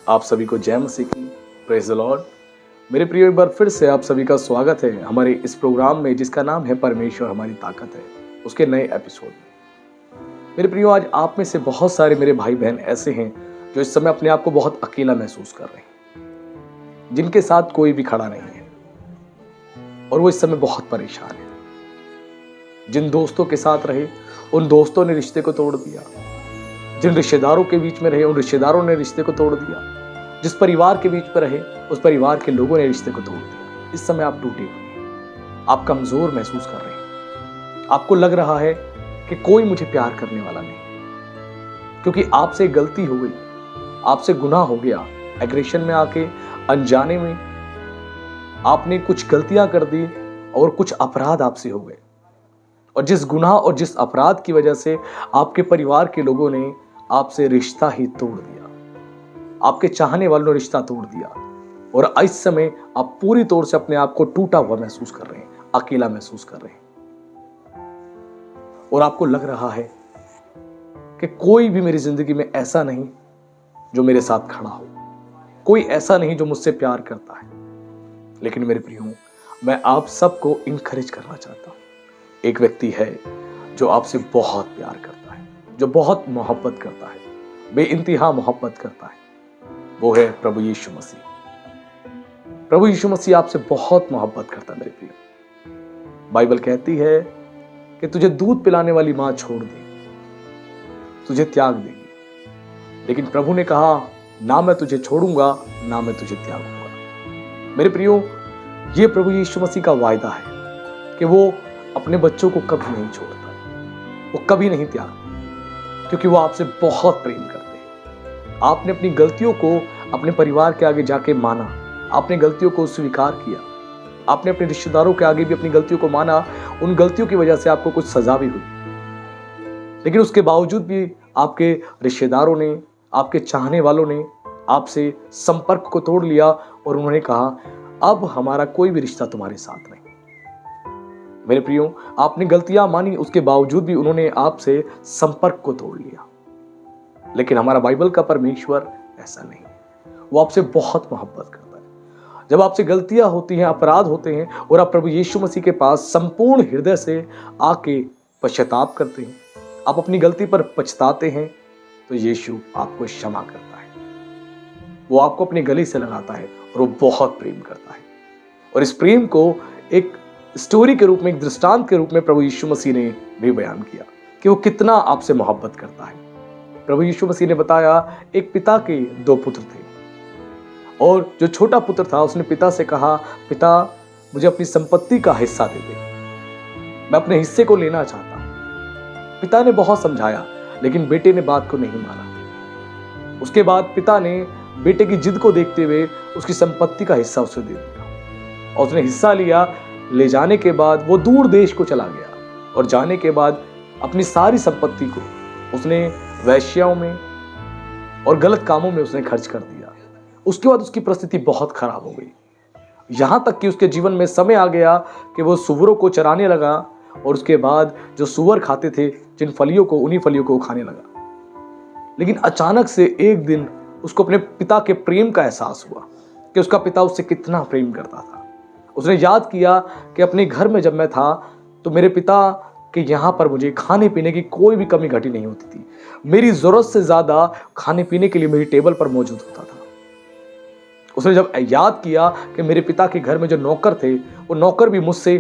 आप सभी को जय मसीह की। Praise the Lord. मेरे प्रियो, एक बार फिर से आप सभी का स्वागत है हमारे इस प्रोग्राम में जिसका नाम है परमेश्वर हमारी ताकत है, उसके नए एपिसोड में। मेरे प्रियो, आज आप में से बहुत सारे मेरे भाई बहन ऐसे हैं जो इस समय अपने आप को बहुत अकेला महसूस कर रहे हैं, जिनके साथ कोई भी खड़ा नहीं है और वो इस समय बहुत परेशान है। जिन दोस्तों के साथ रहे उन दोस्तों ने रिश्ते को तोड़ दिया, जिन रिश्तेदारों के बीच में रहे उन रिश्तेदारों ने रिश्ते को तोड़ दिया, जिस परिवार के बीच में रहे उस परिवार के लोगों ने रिश्ते को तोड़ दिया। इस समय आप टूटे हुए, आप कमजोर महसूस कर रहे हैं। आपको लग रहा है कि कोई मुझे प्यार करने वाला नहीं, क्योंकि आपसे गलती हो गई, आपसे गुनाह हो गया। एग्रेशन में आके, अनजाने में आपने कुछ गलतियां कर दी और कुछ अपराध आपसे हो गए, और जिस गुनाह और जिस अपराध की वजह से आपके परिवार के लोगों ने आपसे रिश्ता ही तोड़ दिया, आपके चाहने वालों ने रिश्ता तोड़ दिया, और इस समय आप पूरी तौर से अपने आप को टूटा हुआ महसूस कर रहे हैं, अकेला महसूस कर रहे हैं, और आपको लग रहा है कि कोई भी मेरी जिंदगी में ऐसा नहीं जो मेरे साथ खड़ा हो, कोई ऐसा नहीं जो मुझसे प्यार करता है। लेकिन मेरे प्रियो, मैं आप सबको इंकरेज करना चाहता हूं। एक व्यक्ति है जो आपसे बहुत प्यार करता है, जो बहुत मोहब्बत करता है, बेइंतहा मोहब्बत करता है। वो है प्रभु यीशु मसीह। प्रभु यीशु मसीह आपसे बहुत मोहब्बत करता है मेरे प्रिय। बाइबल कहती है कि तुझे दूध पिलाने वाली मां छोड़ देगी, तुझे त्याग देगी, लेकिन प्रभु ने कहा, ना मैं तुझे छोड़ूंगा ना मैं तुझे त्यागूंगा। मेरे प्रियो, ये प्रभु यीशु मसीह का वायदा है कि वो अपने बच्चों को कभी नहीं छोड़ता, वो कभी नहीं त्यागता, क्योंकि वो आपसे बहुत प्रेम करते हैं। आपने अपनी गलतियों को अपने परिवार के आगे जाके माना, आपने गलतियों को स्वीकार किया, आपने अपने रिश्तेदारों के आगे भी अपनी गलतियों को माना। उन गलतियों की वजह से आपको कुछ सजा भी हुई, लेकिन उसके बावजूद भी आपके रिश्तेदारों ने, आपके चाहने वालों ने आपसे संपर्क को तोड़ लिया और उन्होंने कहा, अब हमारा कोई भी रिश्ता तुम्हारे साथ नहीं। मेरे प्रियो, आपने गलतियां मानी, उसके बावजूद भी उन्होंने आपसे संपर्क को तोड़ लिया। लेकिन हमारा बाइबल का परमेश्वर ऐसा नहीं, वो आपसे बहुत मोहब्बत करता है। जब आपसे गलतियां होती हैं, अपराध होते हैं, और आप प्रभु यीशु मसीह के पास संपूर्ण हृदय से आके पश्चाताप करते हैं, आप अपनी गलती पर पछताते हैं, तो यीशु आपको क्षमा करता है। वो आपको अपने गले से लगाता है और वो बहुत प्रेम करता है। और इस प्रेम को एक स्टोरी के रूप में, एक दृष्टांत के रूप में प्रभु यीशु मसीह ने भी बयान किया कि वो कितना आपसे मोहब्बत करता है। प्रभु यीशु मसीह ने बताया, एक पिता के 2 पुत्र थे, और जो छोटा पुत्र था उसने पिता से कहा, पिता मुझे अपनी संपत्ति का हिस्सा दे दे, मैं अपने हिस्से को लेना चाहता हूं। पिता ने बहुत समझाया, लेकिन बेटे ने बात को नहीं माना। उसके बाद पिता ने बेटे की जिद को देखते हुए उसकी संपत्ति का हिस्सा उसे दे दिया, और उसने हिस्सा लिया। ले जाने के बाद वो दूर देश को चला गया, और जाने के बाद अपनी सारी संपत्ति को उसने वैश्याओं में और गलत कामों में उसने खर्च कर दिया। उसके बाद उसकी परिस्थिति बहुत खराब हो गई, यहां तक कि उसके जीवन में समय आ गया कि वो सुअरों को चराने लगा, और उसके बाद जो सुअर खाते थे जिन फलियों को, उन्हीं फलियों को खाने लगा। लेकिन अचानक से एक दिन उसको अपने पिता के प्रेम का एहसास हुआ कि उसका पिता उससे कितना प्रेम करता था। उसने याद किया कि अपने घर में जब मैं था तो मेरे पिता के यहाँ पर मुझे खाने पीने की कोई भी कमी घटी नहीं होती थी। मेरी जरूरत से ज्यादा खाने पीने के लिए मेरी टेबल पर मौजूद होता था। उसने जब याद किया कि मेरे पिता के घर में जो नौकर थे, वो नौकर भी मुझसे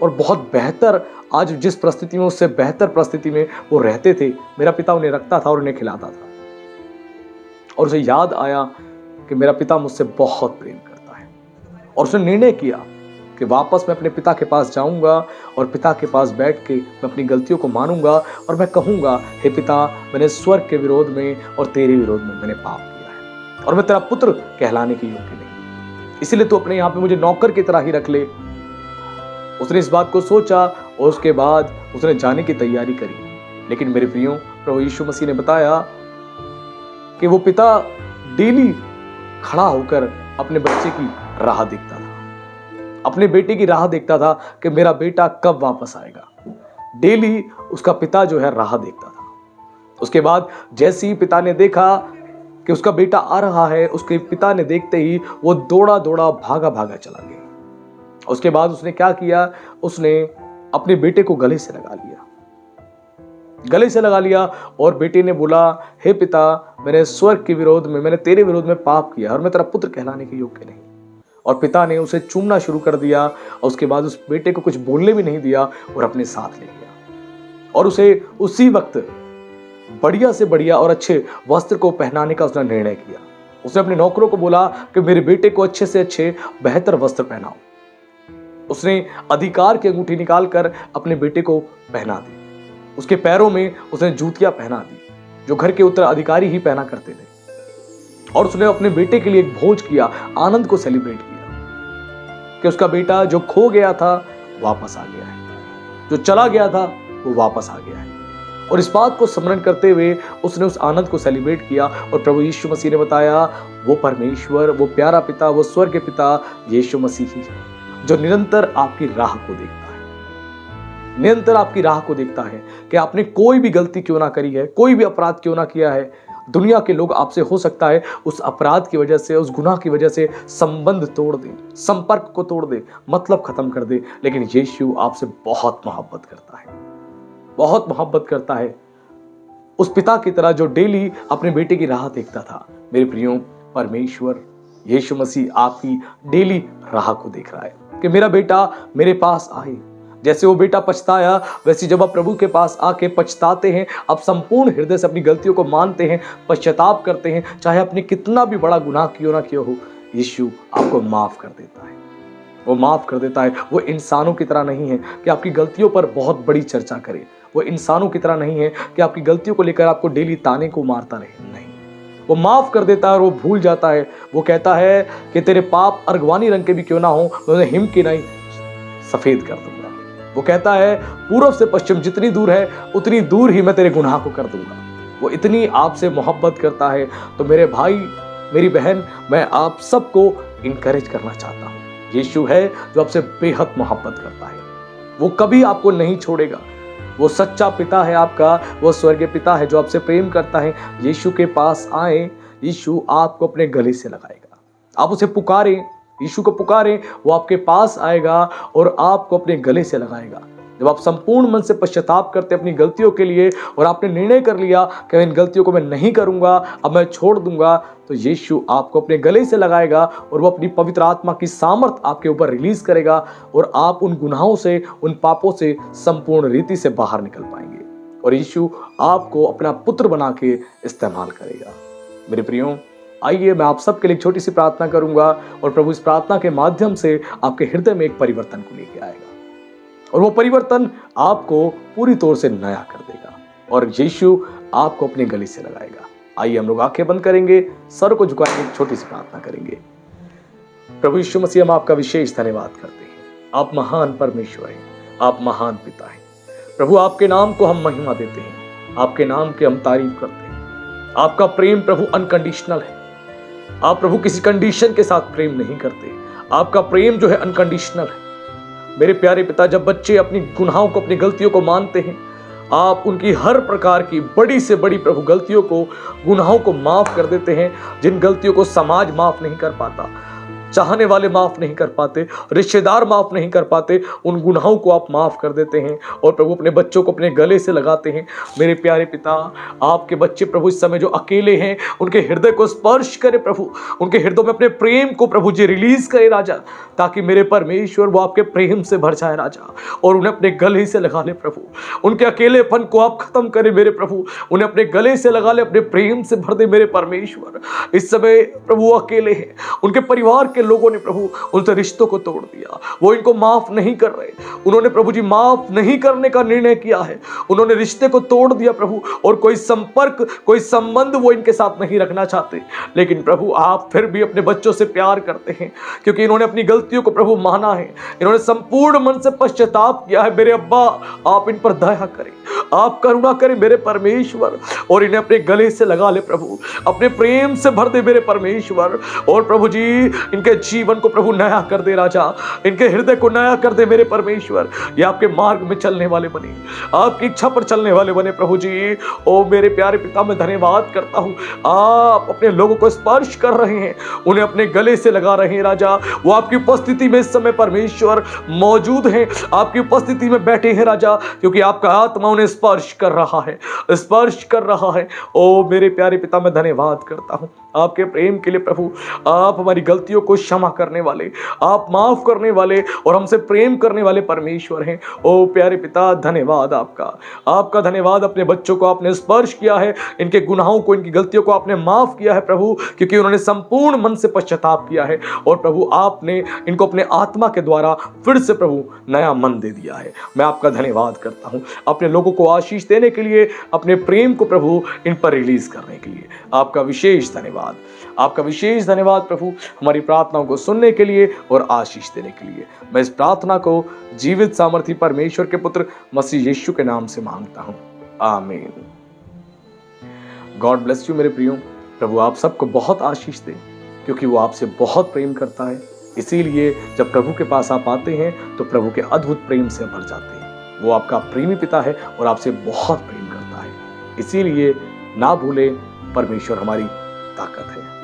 और बहुत बेहतर, आज जिस परिस्थिति में उससे बेहतर परिस्थिति में वो रहते थे, मेरा पिता उन्हें रखता था और उन्हें खिलाता था। और उसे याद आया कि मेरा पिता मुझसे बहुत प्रेम करता है, और उसने निर्णय किया कि वापस मैं अपने पिता के पास जाऊंगा और पिता के पास बैठ के मैं अपनी गलतियों को मानूंगा, और मैं कहूंगा, हे पिता, मैंने स्वर्ग के विरोध में और तेरे विरोध में मैंने पाप किया है, और मैं तेरा पुत्र कहलाने के योग्य नहीं, इसलिए तू अपने यहाँ पे मुझे नौकर की तरह ही रख ले। उसने इस बात को सोचा और उसके बाद उसने जाने की तैयारी करी। लेकिन मेरे प्रियो, प्रभु यीशु मसीह ने बताया कि वो पिता डेली खड़ा होकर अपने बच्चे की राह देखता था, अपने बेटे की राह देखता था कि मेरा बेटा कब वापस आएगा। डेली उसका पिता जो है राह देखता था। उसके बाद जैसे ही पिता ने देखा कि उसका बेटा आ रहा है, उसके पिता ने देखते ही वो दौड़ा दौड़ा भागा भागा चला गया। उसके बाद उसने क्या किया, उसने अपने बेटे को गले से लगा लिया, गले से लगा लिया और बेटे ने बोला, हे पिता, मैंने स्वर्ग के विरोध में, मैंने तेरे विरोध में पाप किया और मैं तेरा पुत्र कहलाने के योग्य नहीं। और पिता ने उसे चूमना शुरू कर दिया और उसके बाद उस बेटे को कुछ बोलने भी नहीं दिया और अपने साथ ले गया और उसे उसी वक्त बढ़िया से बढ़िया और अच्छे वस्त्र को पहनाने का उसने निर्णय किया। उसने अपने नौकरों को बोला कि मेरे बेटे को अच्छे से अच्छे बेहतर वस्त्र पहनाओ। उसने अधिकार की अंगूठी निकालकर अपने बेटे को पहना दी, उसके पैरों में उसने जूतियां पहना दी जो घर के उत्तराधिकारी ही पहना करते थे। और उसने अपने बेटे के लिए एक भोज किया, आनंद को सेलिब्रेट किया कि उसका बेटा जो खो गया था वापस आ गया है, जो चला गया था वो वापस आ गया है। और इस बात को स्मरण करते हुए उसने उस आनंद को सेलिब्रेट किया। और प्रभु यीशु मसीह ने बताया, वो परमेश्वर, वो प्यारा पिता, वो स्वर्ग के पिता यीशु मसीह ही है जो निरंतर आपकी राह को देखता है, निरंतर आपकी राह को देखता है कि आपने कोई भी गलती क्यों ना करी है, कोई भी अपराध क्यों ना किया है। दुनिया के लोग आपसे हो सकता है उस अपराध की वजह से, उस गुनाह की वजह से संबंध तोड़ दे, संपर्क को तोड़ दे, मतलब खत्म कर दे, लेकिन यीशु आपसे बहुत मोहब्बत करता है, बहुत मोहब्बत करता है, उस पिता की तरह जो डेली अपने बेटे की राह देखता था। मेरे प्रियो, परमेश्वर यीशु मसीह आपकी डेली राह को देख रहा है कि मेरा बेटा मेरे पास आए। जैसे वो बेटा पछताया, वैसे जब आप प्रभु के पास आके पछताते हैं, आप संपूर्ण हृदय से अपनी गलतियों को मानते हैं, पश्चाताप करते हैं, चाहे आपने कितना भी बड़ा गुनाह क्यों ना किया हो, यीशु आपको माफ कर देता है, वो माफ कर देता है। वो इंसानों की तरह नहीं है कि आपकी गलतियों पर बहुत बड़ी चर्चा करे, वो इंसानों की तरह नहीं है कि आपकी गलतियों को लेकर आपको डेली ताने को मारता रहे, नहीं, वो माफ कर देता है और वो भूल जाता है। वो कहता है कि तेरे पाप अर्गवानी रंग के भी क्यों ना हो, मैं उन्हें हिम की नहीं सफेद कर दूंगा। वो कहता है पूर्व से पश्चिम जितनी दूर है उतनी दूर ही मैं तेरे गुनाह को कर दूंगा। वो इतनी आपसे मोहब्बत करता है। तो मेरे भाई, मेरी बहन, मैं आप सबको इनकरेज करना चाहता हूँ, यीशु है जो आपसे बेहद मोहब्बत करता है, वो कभी आपको नहीं छोड़ेगा। वो सच्चा पिता है आपका, वो स्वर्गीय पिता है जो आपसे प्रेम करता है। यीशु के पास आए, यीशु आपको अपने गले से लगाएगा। आप उसे पुकारें, यीशु को पुकारें, वो आपके पास आएगा और आपको अपने गले से लगाएगा। जब आप संपूर्ण मन से पश्चाताप करते अपनी गलतियों के लिए और आपने निर्णय कर लिया कि इन गलतियों को मैं नहीं करूंगा, अब मैं छोड़ दूंगा, तो यीशु आपको अपने गले से लगाएगा और वो अपनी पवित्र आत्मा की सामर्थ आपके ऊपर रिलीज करेगा और आप उन गुनाहों से, उन पापों से संपूर्ण रीति से बाहर निकल पाएंगे और यीशु आपको अपना पुत्र बना के इस्तेमाल करेगा। मेरे प्रियो, आइए मैं आप सबके लिए एक छोटी सी प्रार्थना करूंगा और प्रभु इस प्रार्थना के माध्यम से आपके हृदय में एक परिवर्तन को लेके आएगा और वो परिवर्तन आपको पूरी तौर से नया कर देगा और यीशु आपको अपने गले से लगाएगा। आइए हम लोग आंखें बंद करेंगे, सर को झुकाएंगे, एक छोटी सी प्रार्थना करेंगे। प्रभु यीशु मसीह, हम आपका विशेष धन्यवाद करते हैं। आप महान परमेश्वर हैं, आप महान पिता हैं। प्रभु, आपके नाम को हम महिमा देते हैं, आपके नाम की हम तारीफ करते हैं। आपका प्रेम प्रभु अनकंडीशनल है। आप प्रभु किसी कंडीशन के साथ प्रेम नहीं करते, आपका प्रेम जो है अनकंडीशनल है। मेरे प्यारे पिता, जब बच्चे अपनी गुनाहों को, अपनी गलतियों को मानते हैं, आप उनकी हर प्रकार की बड़ी से बड़ी प्रभु गलतियों को, गुनाहों को माफ कर देते हैं। जिन गलतियों को समाज माफ नहीं कर पाता, चाहने वाले माफ नहीं कर पाते, रिश्तेदार माफ नहीं कर पाते, उन गुनाहों को आप माफ कर देते हैं और प्रभु अपने बच्चों को अपने गले से लगाते हैं। मेरे प्यारे पिता, आपके बच्चे प्रभु इस समय जो अकेले हैं, उनके हृदय को स्पर्श करे प्रभु, उनके हृदय में अपने प्रेम को प्रभु जी रिलीज करे राजा, ताकि मेरे परमेश्वर वो आपके प्रेम से भर जाए राजा और उन्हें अपने गले से लगा ले प्रभु। उनके अकेलेपन को आप खत्म करें मेरे प्रभु, उन्हें अपने गले से लगा ले, अपने प्रेम से भर दे मेरे परमेश्वर। इस समय प्रभु वो अकेले हैं, उनके परिवार के लोगों ने प्रभु उनसे रिश्तों को तोड़ दिया, वो इनको माफ नहीं कर रहे। उन्होंने प्रभु जी माफ नहीं करने का निर्णय किया है, उन्होंने रिश्ते को तोड़ दिया प्रभु और कोई संपर्क, कोई संबंध वो इनके साथ नहीं रखना चाहते। लेकिन प्रभु आप फिर भी अपने बच्चों से प्यार करते हैं, क्योंकि इन्होंने अपनी गलतियों को प्रभु माना है, इन्होंने संपूर्ण मन से पश्चाताप किया है। मेरे अब्बा, आप इन पर दया करें, आप करुणा करें मेरे परमेश्वर और इन्हें अपने गले से लगा ले प्रभु, अपने प्रेम से भर दे मेरे परमेश्वर। और प्रभु जी इनके इनके जीवन को प्रभु नया कर दे राजा, इनके हृदय को नया कर दे मेरे परमेश्वर। ये आपके मार्ग में चलने वाले बने, आपकी इच्छा पर चलने वाले बने प्रभु जी। ओ मेरे प्यारे पिता, मैं धन्यवाद करता हूँ, आप अपने लोगों को स्पर्श कर रहे हैं, उन्हें अपने गले से लगा रहे हैं राजा। वो आपकी उपस्थिति में इस समय परमेश्वर मौजूद हैं, आपकी उपस्थिति में बैठे हैं राजा, क्योंकि आपका आत्मा उन्हें स्पर्श कर रहा है, स्पर्श कर रहा है। ओ मेरे प्यारे पिता, मैं धन्यवाद करता हूँ आपके प्रेम के लिए प्रभु। आप हमारी गलतियों को क्षमा करने वाले, आप माफ करने वाले और हमसे प्रेम करने वाले परमेश्वर हैं। ओ प्यारे पिता, धन्यवाद आपका धन्यवाद। अपने बच्चों को आपने स्पर्श किया है, इनके गुनाहों को, इनकी गलतियों को आपने माफ किया है प्रभु, क्योंकि उन्होंने संपूर्ण मन से पश्चाताप किया है। और प्रभु आपने इनको अपने आत्मा के द्वारा फिर से प्रभु नया मन दे दिया है। मैं आपका धन्यवाद करता हूँ अपने लोगों को आशीष देने के लिए, अपने प्रेम को प्रभु इन पर रिलीज करने के लिए। आपका विशेष धन्यवाद, आपका विशेष धन्यवाद प्रभु, हमारी प्रार्थनाओं को सुनने के लिए और आशीष देने के लिए। मैं इस प्रार्थना को जीवित सामर्थी परमेश्वर के पुत्र मसीह यीशु के नाम से मांगता हूँ, आमीन। गॉड ब्लेस यू मेरे प्रियो। प्रभु आप सबको बहुत आशीष दे, क्योंकि वो आपसे बहुत प्रेम करता है। इसीलिए जब प्रभु के पास आप आते हैं तो प्रभु के अद्भुत प्रेम से भर जाते हैं। वो आपका प्रेमी पिता है और आपसे बहुत प्रेम करता है। इसीलिए ना भूलें, परमेश्वर हमारी ताकत है।